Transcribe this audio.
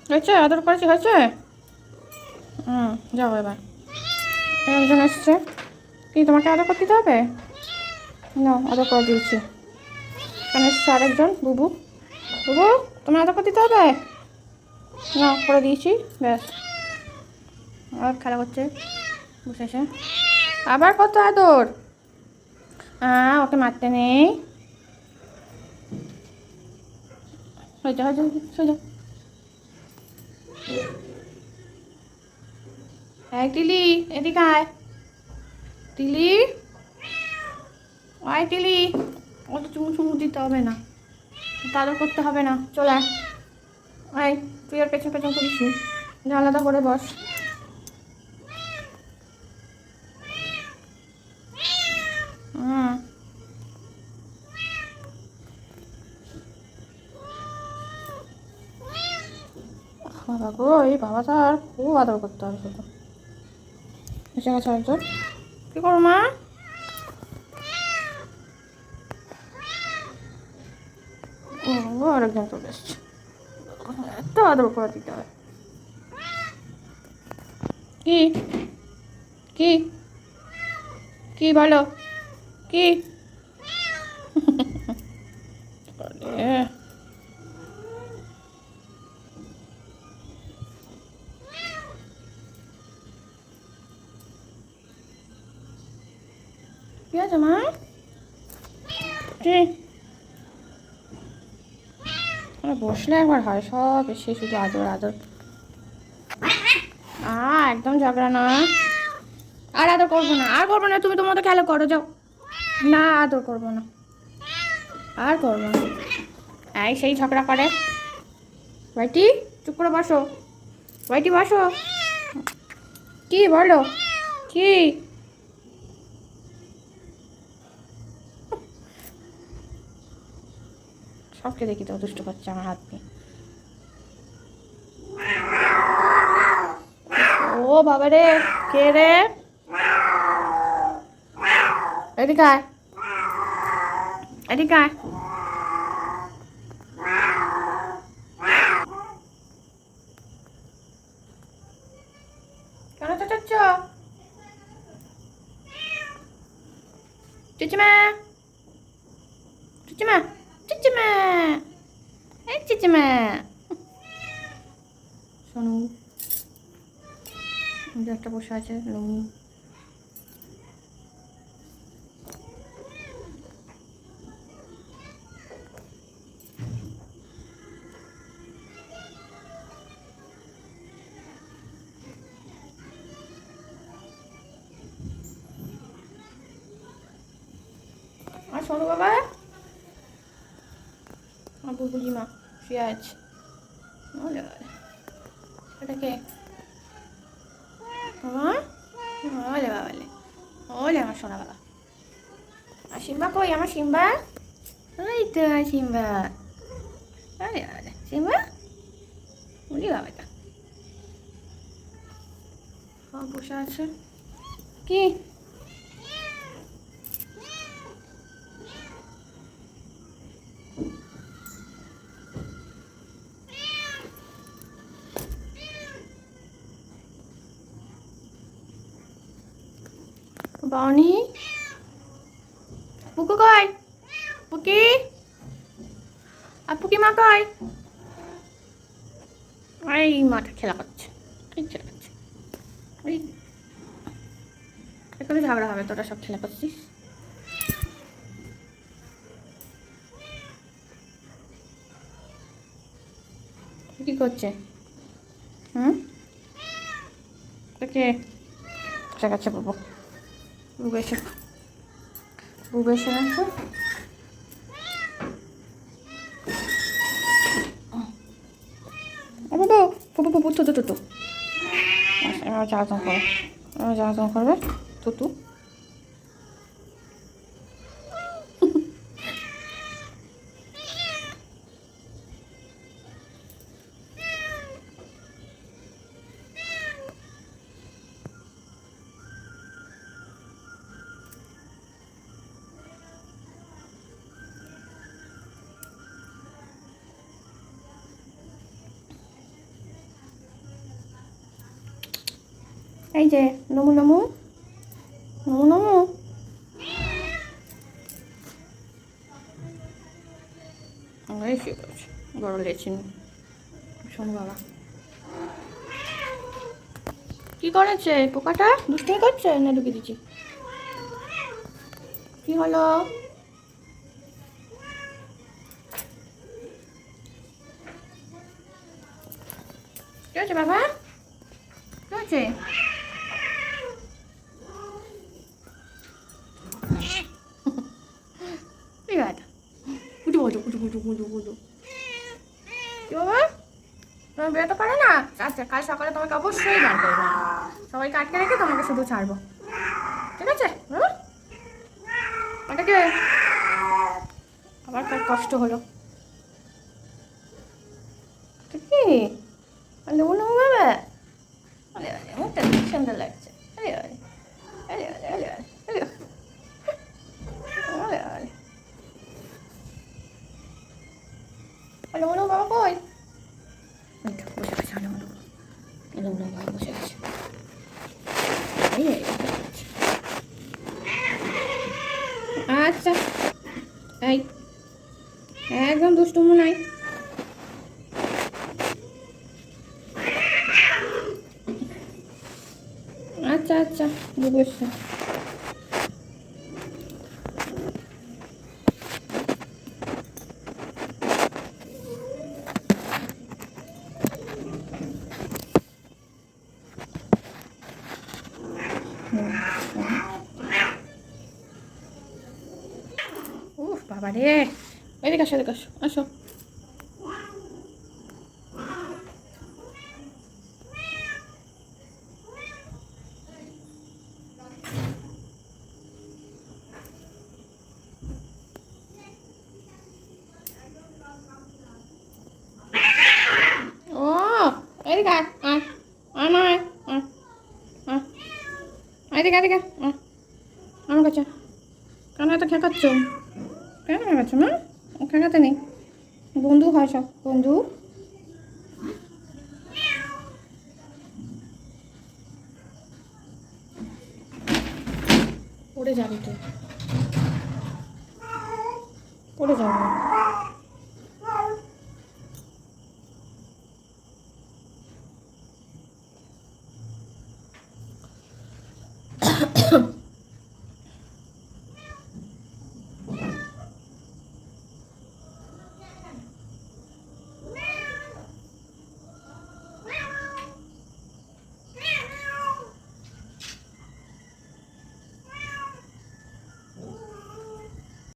হয়েছে? আদর করেছি? হয়েছে? যাও এবার। একজন এসছে। কি তোমাকে আদর করতে দিতে হবে? না, আদর করে দিয়েছি। এখানে এসছে আরেকজন, বুবু। বুবু, তোমার আদর করতে দিতে হবে? না, করে দিয়েছি। ব্যাস, আর খেলা করছে বসে এসে। আবার কত আদর? ওকে মারতে নেই। হয়ে যা, সোজা। এই টিলি, এদিকে আয়। টিলি, আয় টিলি। অত চুমু চুমু দিতে হবে না, আদর করতে হবে না, চলে আয়। আয়, তুই আর পেছন পেছন করিস নি, আলাদা করে বস। বাবা গো, এই বাবাটা আর খুব আদর করতে হবে শুধু। এসে গেছে একজন। কী করো মা? ও, আরেকজন চলে এসছে। এত আদর করে দিতে হয়। কি কি কি বলো? কি? কি আছে মা? কি? বসলে একবার হয়, সব এসে শুধু আদর আদর। একদম ঝগড়া না। আর আদর করবো না, আর করবো না, তুমি তোমার মতো খেলা করো, যাও। না, আদর করবো না, আর করবো না। এই সেই ঝগড়া করে। ভাইটি, চুপ করে বসো। ভাইটি বসো। কি বলো? কি? সবকে দেখি তো দুষ্ট করছে আমার হাত দিয়ে। ও বাবা রে, কে রে? এদিকে আয়, এদিকে আয়। কেন চাচ্ছ? চিচিমা, চিচিমা, চিচিমা, এই চিচিমা। শোনো, একটা বসে আছে লুঙ্গি। আর শোনো বাবা, আমার বুবুলি মা শুয়ে আছে। এটা কে? ওলে বাবালে, ওলে আমার সোনা বাবা। আর সিম্বা কই? আমার সিম্বা? ওই তো সিম্বা। আরে আরে সিম্বা, উনি বাবাটা সব বসে আছে। কি? বাউনি, পুকু কই? পুকি, আর পুকি মা কই? এই মাঠে খেলা করছে, এই খেলা করছে। ওই এখানে ঝগড়া হবে, তোরা সব খেলা করছিস। কি করছে? হুম, কে? ঠিক আছে বাবু, বুবু এসে, বুবু এসে গেছে। বাবু, বাবু, বাবু, তুতু তুতু। এবার জ্বালাতন করবে, এবার জ্বালাতন করবে। তুতু। এই যে নমু নমু নমু নমু। আমরা এসে পড়েছি বড় লেছি শোন বাবা কি করেছে পোকাটা, দুষ্টুমি করছে না ঢুকে দিচ্ছি? কি হলো? কি হয়েছে বাবা, কি হয়েছে? ঠিক আছে কুটু কুটু কুটু কুটু কুটু কুটু। কি বাবা তুমি বেরোতে পারো না? আচ্ছা কাল সকালে তোমাকে অবশ্যই বার করবো, সবাইকে আটকে রেখে তোমাকে শুধু ছাড়বো, ঠিক আছে? হুম, ওটাকে আবার কার কষ্ট হলো কি? নেবো নেবো বাবা, আরে আরে মুখটা খুব সুন্দর লাগছে, আরে আরে আরে আরে আরে আরে আরে আরে আরে মনো বাবা কই? বসে গেছে আরে মনো, এলো মনো বাবা বসে গেছে। আচ্ছা এই একদম দুষ্টুমো নাই। আচ্ছা আচ্ছা বুঝছি। উফ বাবা রে, এদিকে আসো এদিকে আসো আসো। ও এদিকে আয় আয় আয় মা আয় আয় আয় এদিকে এদিকে আয় আমার কাছে। কেন এত খেকাচ্ছ, কেন খেকাচ্ছ মা? খেকাতে নেই, বন্ধু হয় সব বন্ধু। পড়ে যাবে তো, পড়ে যাবে।